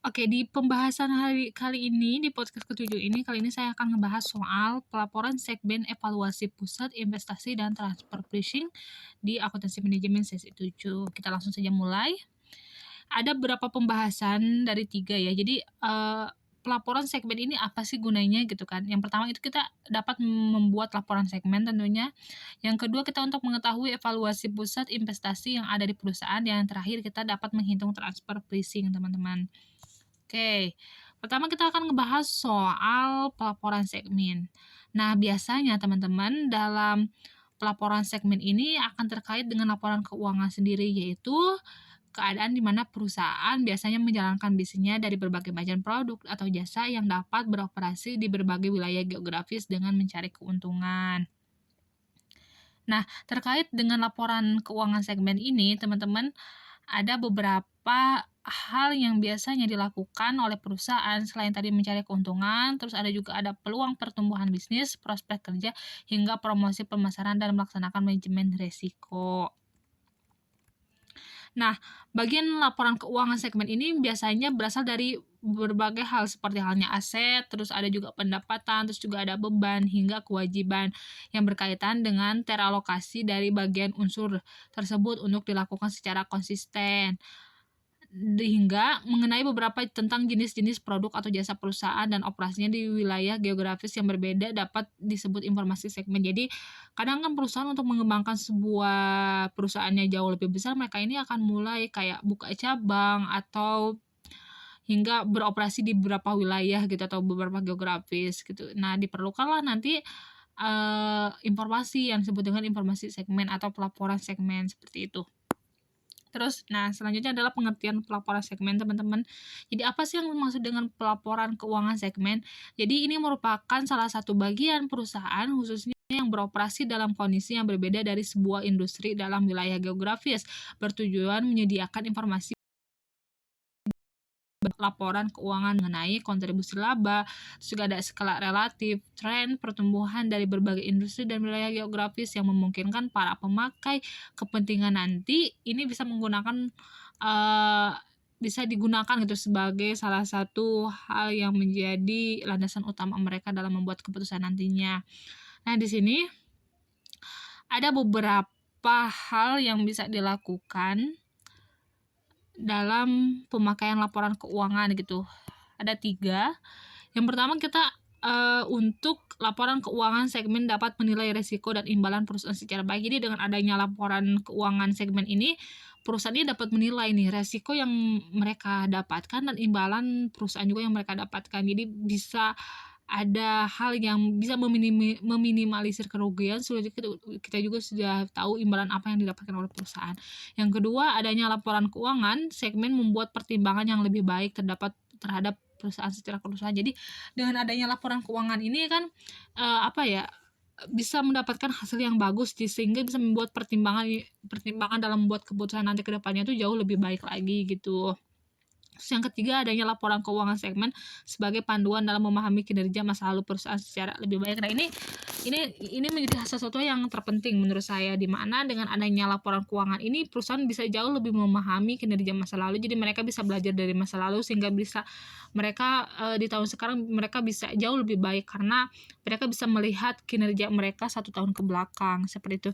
Oke, di pembahasan kali ini, di podcast ke-7 ini, kali ini saya akan ngebahas soal pelaporan segmen evaluasi pusat investasi dan transfer pricing di akuntansi manajemen sesi 7. Kita langsung saja mulai. Ada beberapa pembahasan dari 3 ya. Jadi, pelaporan segmen ini apa sih gunanya gitu kan. Yang pertama itu kita dapat membuat laporan segmen tentunya. Yang kedua kita untuk mengetahui evaluasi pusat investasi yang ada di perusahaan. Yang terakhir kita dapat menghitung transfer pricing teman-teman. Oke, pertama kita akan ngebahas soal pelaporan segmen. Nah, biasanya teman-teman dalam pelaporan segmen ini akan terkait dengan laporan keuangan sendiri, yaitu keadaan di mana perusahaan biasanya menjalankan bisnisnya dari berbagai macam produk atau jasa yang dapat beroperasi di berbagai wilayah geografis dengan mencari keuntungan. Nah, terkait dengan laporan keuangan segmen ini, teman-teman, ada beberapa hal yang biasanya dilakukan oleh perusahaan selain tadi mencari keuntungan, terus ada peluang pertumbuhan bisnis, prospek kerja, hingga promosi pemasaran dan melaksanakan manajemen risiko. Nah, bagian laporan keuangan segmen ini biasanya berasal dari berbagai hal seperti halnya aset, terus ada juga pendapatan, terus juga ada beban hingga kewajiban yang berkaitan dengan teralokasi dari bagian unsur tersebut untuk dilakukan secara konsisten. Hingga mengenai beberapa tentang jenis-jenis produk atau jasa perusahaan dan operasinya di wilayah geografis yang berbeda dapat disebut informasi segmen. Jadi, kadang kan perusahaan untuk mengembangkan sebuah perusahaannya jauh lebih besar, mereka ini akan mulai kayak buka cabang atau hingga beroperasi di beberapa wilayah gitu atau beberapa geografis gitu. Nah, diperlukanlah nanti, informasi yang disebut dengan informasi segmen atau pelaporan segmen, seperti itu. Terus, nah selanjutnya adalah pengertian pelaporan segmen, teman-teman. Jadi apa sih yang dimaksud dengan pelaporan keuangan segmen? Jadi ini merupakan salah satu bagian perusahaan khususnya yang beroperasi dalam kondisi yang berbeda dari sebuah industri dalam wilayah geografis, bertujuan menyediakan informasi laporan keuangan mengenai kontribusi laba, terus juga ada skala relatif, tren pertumbuhan dari berbagai industri dan wilayah geografis yang memungkinkan para pemakai kepentingan nanti ini bisa digunakan gitu sebagai salah satu hal yang menjadi landasan utama mereka dalam membuat keputusan nantinya. Nah, di sini ada beberapa hal yang bisa dilakukan dalam pemakaian laporan keuangan gitu. Ada 3. Yang pertama kita, untuk laporan keuangan segmen dapat menilai risiko dan imbalan perusahaan secara baik. Jadi dengan adanya laporan keuangan segmen ini, perusahaan ini dapat menilai nih resiko yang mereka dapatkan dan imbalan perusahaan juga yang mereka dapatkan. Jadi bisa ada hal yang bisa meminimalisir kerugian, sudah kita juga sudah tahu imbalan apa yang didapatkan oleh perusahaan. Yang kedua, adanya laporan keuangan segmen membuat pertimbangan yang lebih baik terhadap perusahaan secara keseluruhan. Jadi dengan adanya laporan keuangan ini kan, bisa mendapatkan hasil yang bagus sehingga bisa membuat pertimbangan pertimbangan dalam membuat keputusan nanti ke depannya itu jauh lebih baik lagi gitu. Terus yang ketiga, adanya laporan keuangan segmen sebagai panduan dalam memahami kinerja masa lalu perusahaan secara lebih baik. Nah, ini menjadi sesuatu yang terpenting menurut saya, di mana dengan adanya laporan keuangan ini perusahaan bisa jauh lebih memahami kinerja masa lalu. Jadi mereka bisa belajar dari masa lalu sehingga bisa mereka, di tahun sekarang mereka bisa jauh lebih baik karena mereka bisa melihat kinerja mereka 1 tahun ke belakang, seperti itu.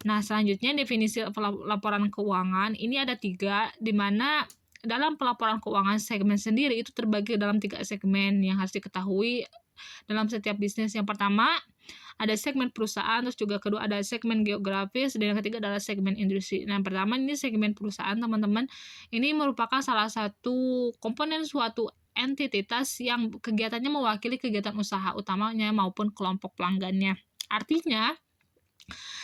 Nah, selanjutnya definisi laporan keuangan ini ada 3, di mana dalam pelaporan keuangan segmen sendiri itu terbagi dalam 3 segmen yang harus diketahui dalam setiap bisnis. Yang pertama, ada segmen perusahaan, terus juga kedua ada segmen geografis, dan yang ketiga adalah segmen industri. Nah, yang pertama ini segmen perusahaan, teman-teman. Ini merupakan salah satu komponen suatu entitas yang kegiatannya mewakili kegiatan usaha utamanya maupun kelompok pelanggannya. Artinya,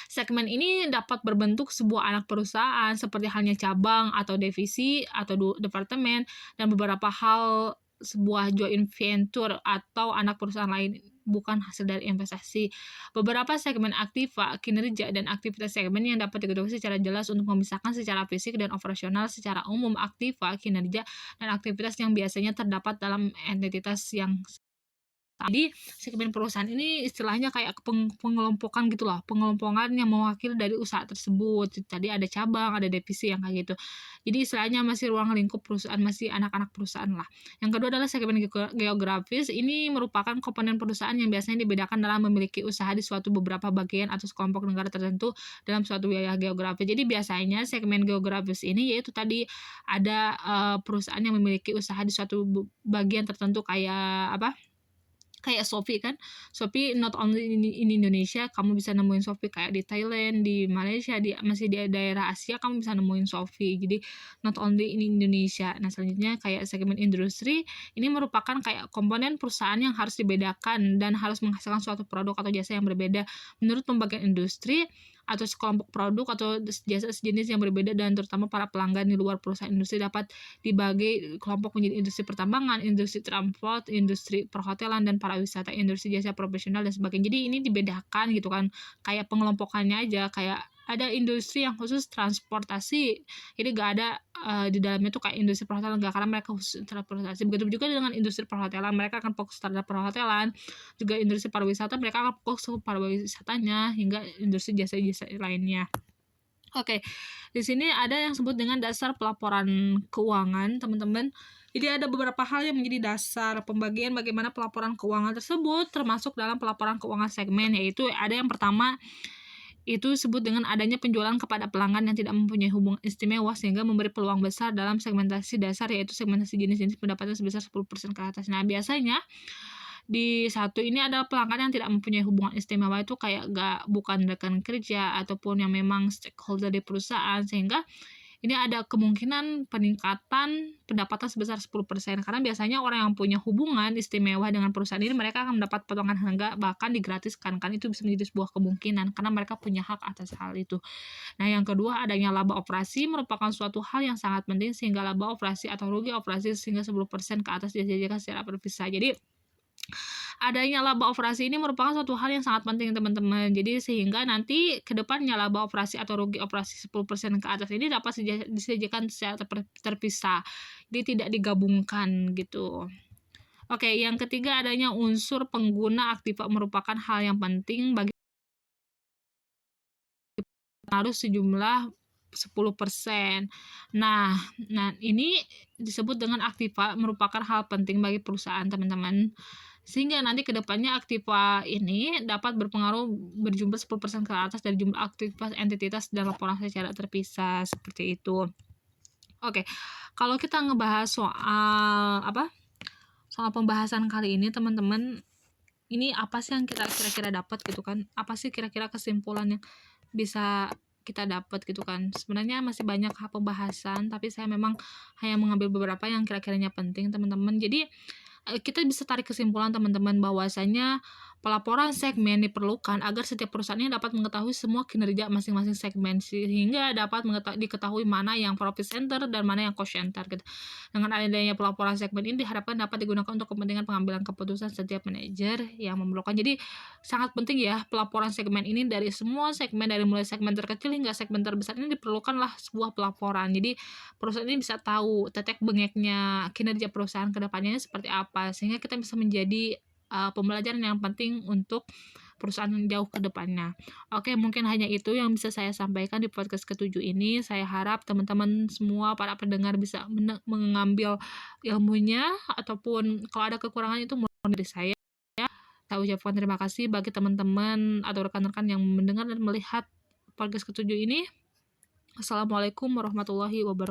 segmen ini dapat berbentuk sebuah anak perusahaan seperti halnya cabang atau divisi atau departemen dan beberapa hal sebuah joint venture atau anak perusahaan lain, bukan hasil dari investasi. Beberapa segmen aktiva, kinerja, dan aktivitas segmen yang dapat diketahui secara jelas untuk memisahkan secara fisik dan operasional secara umum aktiva, kinerja, dan aktivitas yang biasanya terdapat dalam entitas yang Jadi segmen perusahaan ini istilahnya kayak pengelompokan gitu loh, pengelompokan yang mewakili dari usaha tersebut. Tadi ada cabang, ada divisi yang kayak gitu. Jadi istilahnya masih ruang lingkup perusahaan, masih anak-anak perusahaan lah. Yang kedua adalah segmen geografis. Ini merupakan komponen perusahaan yang biasanya dibedakan dalam memiliki usaha di suatu beberapa bagian atau sekelompok negara tertentu dalam suatu wilayah geografis. Jadi biasanya segmen geografis ini yaitu tadi ada perusahaan yang memiliki usaha di suatu bagian tertentu kayak apa? Kayak Shopee kan, Shopee not only in Indonesia, kamu bisa nemuin Shopee kayak di Thailand, di Malaysia, masih di daerah Asia kamu bisa nemuin Shopee. Jadi not only in Indonesia. Nah, selanjutnya kayak segmen industri, ini merupakan kayak komponen perusahaan yang harus dibedakan dan harus menghasilkan suatu produk atau jasa yang berbeda menurut pembagian industri atau sekelompok produk atau jasa sejenis yang berbeda, dan terutama para pelanggan di luar perusahaan industri dapat dibagi kelompok menjadi industri pertambangan, industri transport, industri perhotelan dan pariwisata, industri jasa profesional dan sebagainya. Jadi ini dibedakan gitu kan, kayak pengelompokannya aja, kayak ada industri yang khusus transportasi, jadi gak ada di dalamnya tuh kayak industri perhotelan, gak, karena mereka khusus transportasi. Begitu juga dengan industri perhotelan, mereka akan fokus terhadap perhotelan. Juga industri pariwisata, mereka akan fokus ke pariwisatanya, hingga industri jasa-jasa lainnya. Oke, di sini ada yang sebut dengan dasar pelaporan keuangan, teman-teman. Jadi ada beberapa hal yang menjadi dasar pembagian bagaimana pelaporan keuangan tersebut, termasuk dalam pelaporan keuangan segmen, yaitu ada yang pertama, itu disebut dengan adanya penjualan kepada pelanggan yang tidak mempunyai hubungan istimewa sehingga memberi peluang besar dalam segmentasi dasar, yaitu segmentasi jenis-jenis pendapatan sebesar 10% ke atas. Nah, biasanya di satu ini adalah pelanggan yang tidak mempunyai hubungan istimewa, itu kayak bukan rekan kerja ataupun yang memang stakeholder di perusahaan, sehingga ini ada kemungkinan peningkatan pendapatan sebesar 10%, karena biasanya orang yang punya hubungan istimewa dengan perusahaan ini mereka akan mendapat potongan harga, bahkan digratiskan, kan itu bisa menjadi sebuah kemungkinan karena mereka punya hak atas hal itu. Nah, yang kedua adanya laba operasi merupakan suatu hal yang sangat penting, sehingga laba operasi atau rugi operasi sehingga 10% ke atas dijajarkan secara berpisah. Jadi adanya laba operasi ini merupakan suatu hal yang sangat penting, teman-teman. Jadi sehingga nanti ke depannya laba operasi atau rugi operasi 10% ke atas ini dapat disajikan secara terpisah. Jadi tidak digabungkan gitu. Oke, yang ketiga adanya unsur pengguna aktiva merupakan hal yang penting bagi harus sejumlah 10%. Nah, ini disebut dengan aktiva merupakan hal penting bagi perusahaan, teman-teman. Sehingga nanti ke depannya aktiva ini dapat berpengaruh berjumlah 10% ke atas dari jumlah aktivitas entitas dan laporan secara terpisah, seperti itu. Oke, kalau kita ngebahas soal pembahasan kali ini, teman-teman, ini apa sih yang kita kira-kira dapat gitu kan? Apa sih kira-kira kesimpulan yang bisa kita dapat gitu kan? Sebenarnya masih banyak pembahasan, tapi saya memang hanya mengambil beberapa yang kira-kiranya penting, teman-teman. Jadi kita bisa tarik kesimpulan, teman-teman, bahwasanya pelaporan segmen diperlukan agar setiap perusahaan ini dapat mengetahui semua kinerja masing-masing segmen, sehingga dapat diketahui mana yang profit center dan mana yang cost center gitu. Dengan adanya pelaporan segmen ini diharapkan dapat digunakan untuk kepentingan pengambilan keputusan setiap manajer yang memerlukan. Jadi sangat penting ya pelaporan segmen ini, dari semua segmen, dari mulai segmen terkecil hingga segmen terbesar ini diperlukanlah sebuah pelaporan. Jadi perusahaan ini bisa tahu tetek bengeknya kinerja perusahaan ke depannya seperti apa, sehingga kita bisa menjadi pembelajaran yang penting untuk perusahaan yang jauh ke depannya. Oke, mungkin hanya itu yang bisa saya sampaikan di podcast ke-7 ini. Saya harap teman-teman semua para pendengar bisa mengambil ilmunya, ataupun kalau ada kekurangan itu mohon dari saya. Saya ucapkan terima kasih bagi teman-teman atau rekan-rekan yang mendengar dan melihat podcast ke-7 ini. Assalamualaikum warahmatullahi wabarakatuh.